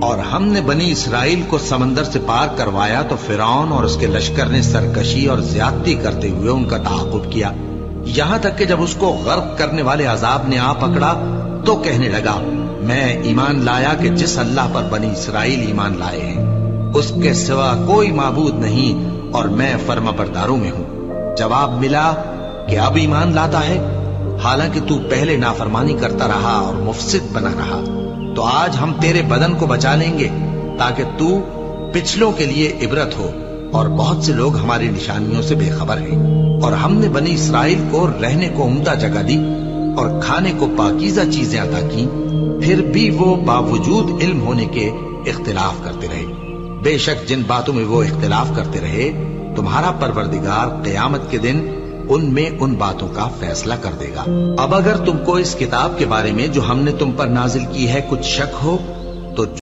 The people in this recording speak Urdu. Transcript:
اور ہم نے بنی اسرائیل کو سمندر سے پار کروایا تو فرعون اور اس کے لشکر نے سرکشی اور زیادتی کرتے ہوئے ان کا تعاقب کیا، یہاں تک کہ جب اس کو غرق کرنے والے عذاب نے آ پکڑا تو کہنے لگا میں ایمان لایا کہ جس اللہ پر بنی اسرائیل ایمان لائے ہیں اس کے سوا کوئی معبود نہیں اور میں فرما برداروں میں ہوں۔ جواب ملا کہ اب ایمان لاتا ہے، حالانکہ تو پہلے نافرمانی کرتا رہا اور مفسد بنا رہا، تو آج ہم تیرے بدن کو بچا لیں گے تاکہ تو پچھلوں کے لیے عبرت ہو، اور بہت سے لوگ ہماری نشانیوں سے بے خبر ہیں۔ اور ہم نے بنی اسرائیل کو رہنے کو عمدہ جگہ دی اور کھانے کو پاکیزہ چیزیں عطا کی، پھر بھی وہ باوجود علم ہونے کے اختلاف کرتے رہے۔ بے شک جن باتوں میں وہ اختلاف کرتے رہے تمہارا پروردگار قیامت کے دن ان میں ان باتوں کا فیصلہ کر دے گا۔ اب اگر تم کو اس کتاب کے بارے میں جو ہم نے تم پر نازل کی ہے کچھ شک ہو تو